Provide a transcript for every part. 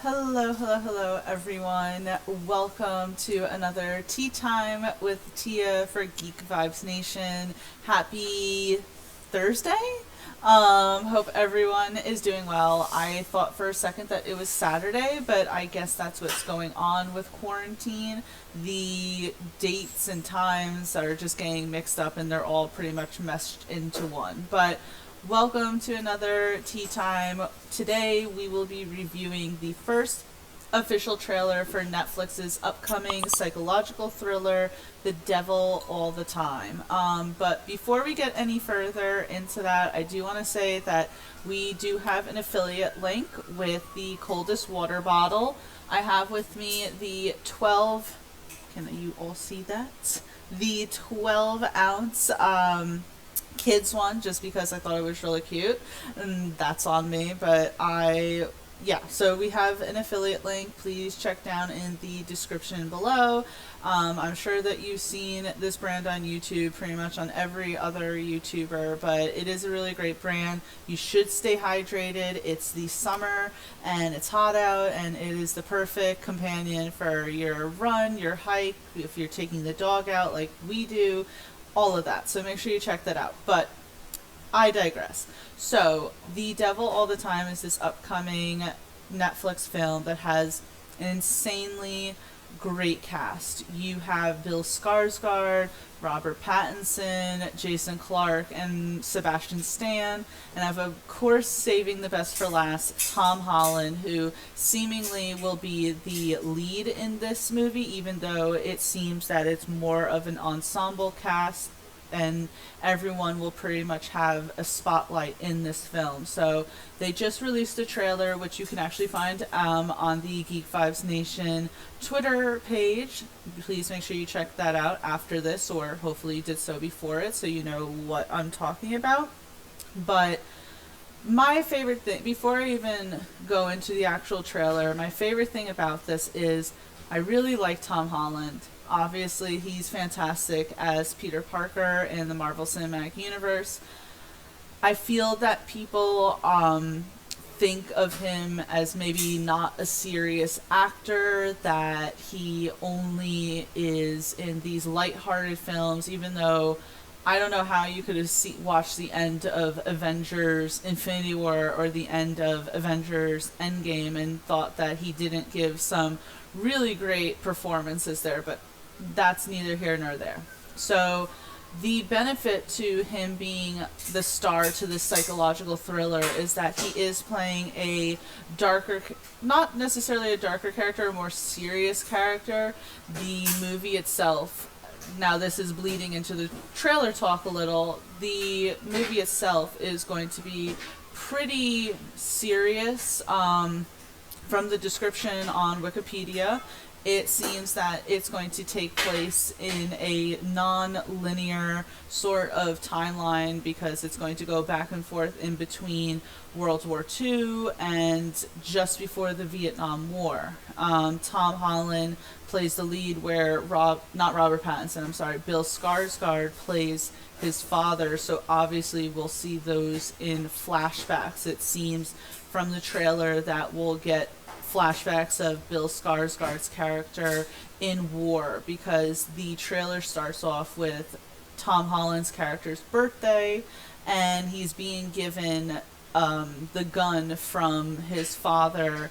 Hello, hello, hello, everyone. Welcome to another Tea Time with Tia for Geek Vibes Nation. Happy Thursday. Hope everyone is doing well. I thought for a second that it was Saturday, but I guess that's what's going on with quarantine. The dates and times are just getting mixed up and they're all pretty much meshed into one. But welcome to another Tea Time. Today we will be reviewing the first official trailer for Netflix's upcoming psychological thriller, The Devil All the Time. But before we get any further into that, I do want to say that we do have an affiliate link with the coldest water bottle. I have with me the 12, can you all see that? The 12-ounce kids one, just because I thought it was really cute, and that's on me. But so we have an affiliate link. Please check down in the description below. I'm sure that you've seen this brand on YouTube, pretty much on every other YouTuber, but it is a really great brand. You should stay hydrated. It's the summer and it's hot out, and it is the perfect companion for your run, your hike, if you're taking the dog out like we do, all of that. So make sure you check that out. But I digress. So, The Devil All the Time is this upcoming Netflix film that has an insanely great cast. You have Bill Skarsgard, Robert Pattinson, Jason Clarke, and Sebastian Stan. And I've, of course, saving the best for last, Tom Holland, who seemingly will be the lead in this movie, even though it seems that it's more of an ensemble cast and everyone will pretty much have a spotlight in this film. So they just released a trailer, which you can actually find on the Geek Vibes Nation Twitter page. Please make sure you check that out after this, or hopefully you did so before it, so you know what I'm talking about. But my favorite thing, before I even go into the actual trailer, my favorite thing about this is I really like Tom Holland. Obviously, he's fantastic as Peter Parker in the Marvel Cinematic Universe. I feel that people think of him as maybe not a serious actor, that he only is in these lighthearted films, even though I don't know how you could have watched the end of Avengers Infinity War or the end of Avengers Endgame and thought that he didn't give some really great performances there, but that's neither here nor there. So the benefit to him being the star to this psychological thriller is that he is playing a darker, not necessarily a darker character, a more serious character. The movie itself, now this is bleeding into the trailer talk a little, the movie itself is going to be pretty serious. From the description on Wikipedia, it seems that it's going to take place in a non-linear sort of timeline, because it's going to go back and forth in between World War II and just before the Vietnam War. Tom Holland plays the lead, where not Robert Pattinson, I'm sorry, Bill Skarsgard plays his father, so obviously we'll see those in flashbacks. It seems from the trailer that we'll get flashbacks of Bill Skarsgard's character in war, because the trailer starts off with Tom Holland's character's birthday, and he's being given the gun from his father,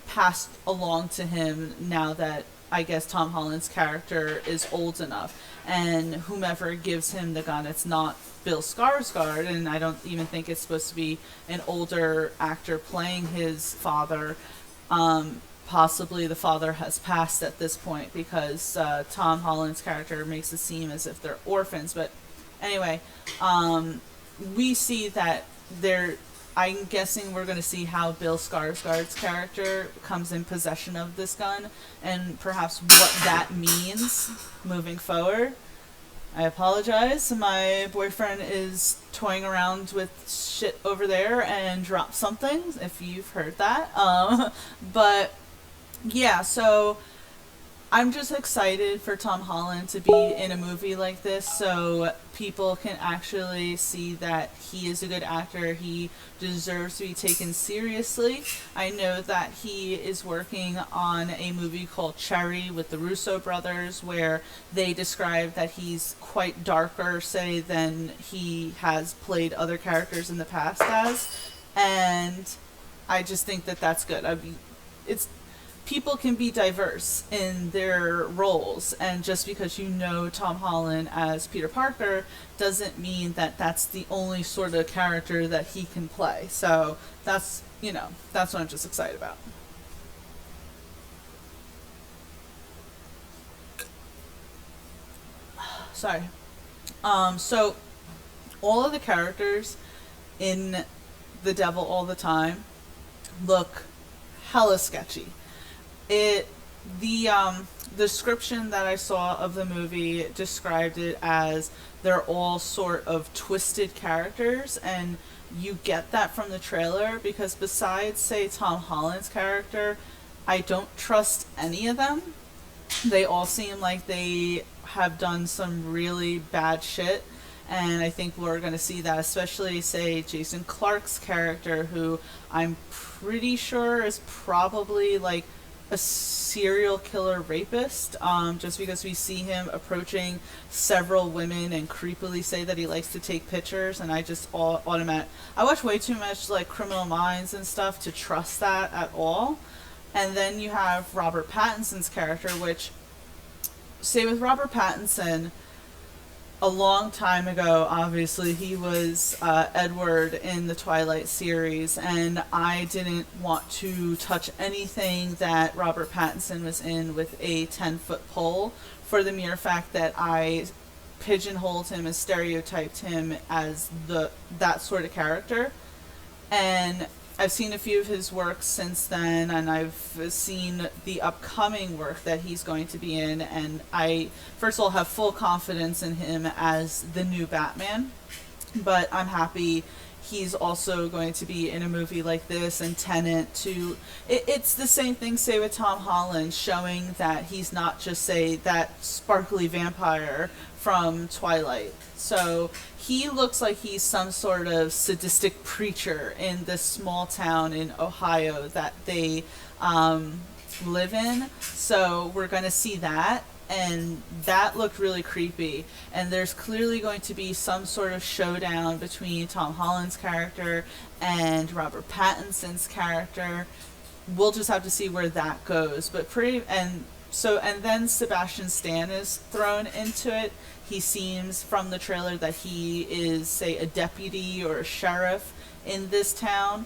passed along to him now that I guess Tom Holland's character is old enough. And whomever gives him the gun, it's not Bill Skarsgård, and I don't even think it's supposed to be an older actor playing his father. Possibly the father has passed at this point, because Tom Holland's character makes it seem as if they're orphans. But anyway, we see that I'm guessing we're going to see how Bill Skarsgård's character comes in possession of this gun, and perhaps what that means moving forward. I apologize. My boyfriend is toying around with shit over there and dropped something, if you've heard that. But yeah, so I'm just excited for Tom Holland to be in a movie like this so people can actually see that he is a good actor. He deserves to be taken seriously. I know that he is working on a movie called Cherry with the Russo brothers where they describe that he's quite darker, say, than he has played other characters in the past as. And I just think that that's good. It's people can be diverse in their roles, and just because you know Tom Holland as Peter Parker doesn't mean that that's the only sort of character that he can play. So that's what I'm just excited about. Sorry. So all of the characters in The Devil All the Time look hella sketchy. It the description that I saw of the movie described it as they're all sort of twisted characters, and you get that from the trailer because besides, say, Tom Holland's character, I don't trust any of them. They all seem like they have done some really bad shit, and I think we're going to see that, especially, say, Jason Clarke's character, who I'm pretty sure is probably like a serial killer rapist, just because we see him approaching several women and creepily say that he likes to take pictures, and I just automatic. I watch way too much like Criminal Minds and stuff to trust that at all. And then you have Robert Pattinson's character, which, say, with Robert Pattinson, a long time ago, obviously, he was Edward in the Twilight series, and I didn't want to touch anything that Robert Pattinson was in with a 10-foot pole for the mere fact that I pigeonholed him and stereotyped him as that sort of character. And I've seen a few of his works since then, and I've seen the upcoming work that he's going to be in, and I, first of all, have full confidence in him as the new Batman, but I'm happy he's also going to be in a movie like this, and Tenet too. It's the same thing, say, with Tom Holland, showing that he's not just, say, that sparkly vampire from Twilight. So he looks like he's some sort of sadistic preacher in this small town in Ohio that they live in. So we're going to see that. And that looked really creepy. And there's clearly going to be some sort of showdown between Tom Holland's character and Robert Pattinson's character. We'll just have to see where that goes. But and then Sebastian Stan is thrown into it. He seems from the trailer that he is, say, a deputy or a sheriff in this town.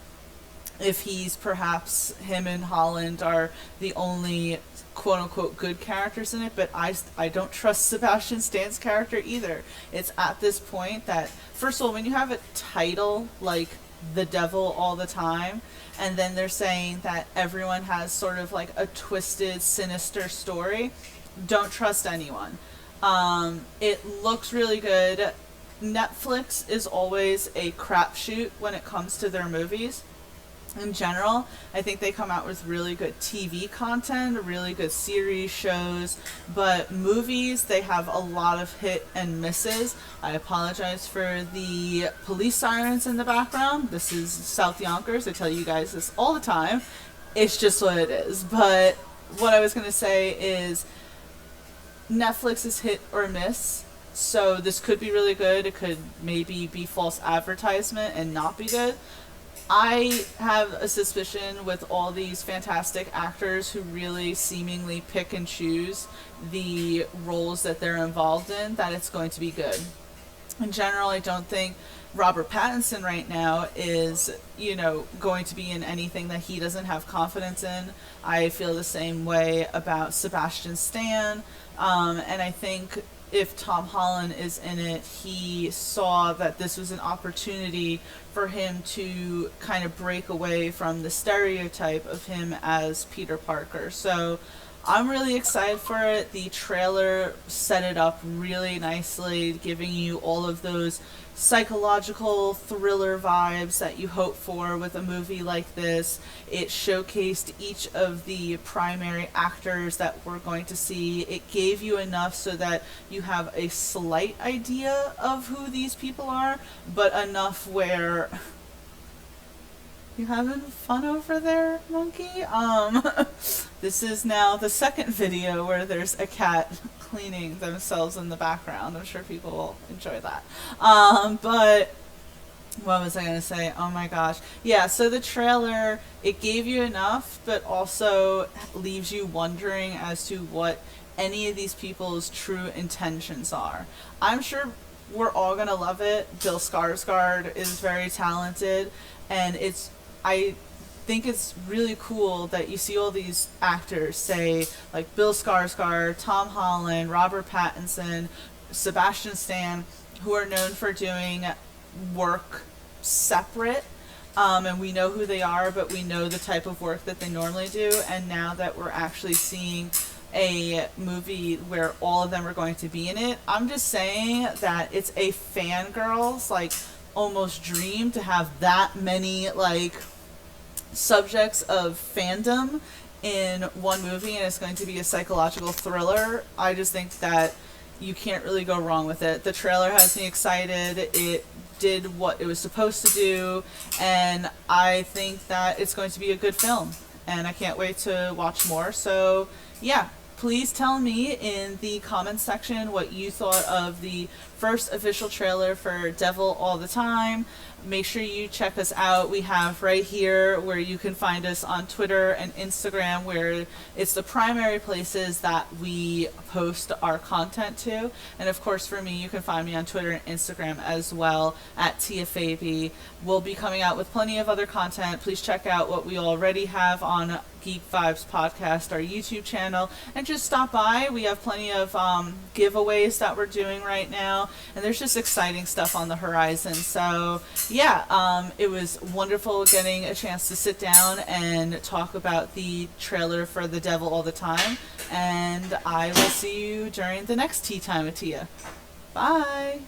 If he's perhaps him and Holland are the only quote unquote good characters in it, but I don't trust Sebastian Stan's character either. It's at this point that, first of all, when you have a title like The Devil All the Time, and then they're saying that everyone has sort of like a twisted, sinister story, don't trust anyone. It looks really good. Netflix is always a crapshoot when it comes to their movies. In general, I think they come out with really good TV content, really good series, shows, but movies, they have a lot of hit and misses. I apologize for the police sirens in the background. This is South Yonkers. I tell you guys this all the time. It's just what it is. But what I was going to say is Netflix is hit or miss. So this could be really good. It could maybe be false advertisement and not be good. I have a suspicion with all these fantastic actors who really seemingly pick and choose the roles that they're involved in, that it's going to be good. In general, I don't think Robert Pattinson right now is, going to be in anything that he doesn't have confidence in. I feel the same way about Sebastian Stan, and I think if Tom Holland is in it, he saw that this was an opportunity for him to kind of break away from the stereotype of him as Peter Parker. So I'm really excited for it. The trailer set it up really nicely, giving you all of those psychological thriller vibes that you hope for with a movie like this. It showcased each of the primary actors that we're going to see. It gave you enough so that you have a slight idea of who these people are, but enough where you having fun over there, monkey? This is now the second video where there's a cat cleaning themselves in the background. I'm sure people will enjoy that. But what was I going to say? Oh my gosh. Yeah, so the trailer, it gave you enough, but also leaves you wondering as to what any of these people's true intentions are. I'm sure we're all going to love it. Bill Skarsgard is very talented, and I think it's really cool that you see all these actors, say like Bill Skarsgård, Tom Holland, Robert Pattinson, Sebastian Stan, who are known for doing work separate, and we know who they are, but we know the type of work that they normally do. And now that we're actually seeing a movie where all of them are going to be in it, I'm just saying that it's a fangirl's like almost dream to have that many like subjects of fandom in one movie, and it's going to be a psychological thriller. I just think that you can't really go wrong with it. The trailer has me excited. It did what it was supposed to do, and I think that it's going to be a good film, and I can't wait to watch more. So yeah, please tell me in the comments section what you thought of the first official trailer for Devil All the Time. Make sure you check us out. We have right here where you can find us on Twitter and Instagram, where it's the primary places that we post our content to. And of course, for me, you can find me on Twitter and Instagram as well at TiaFaby. We'll be coming out with plenty of other content. Please check out what we already have on Geek Vibes Podcast, our YouTube channel, and just stop by. We have plenty of giveaways that we're doing right now, and there's just exciting stuff on the horizon. So yeah, it was wonderful getting a chance to sit down and talk about the trailer for The Devil All the Time, and I will see you during the next Tea Time with Tia. Bye!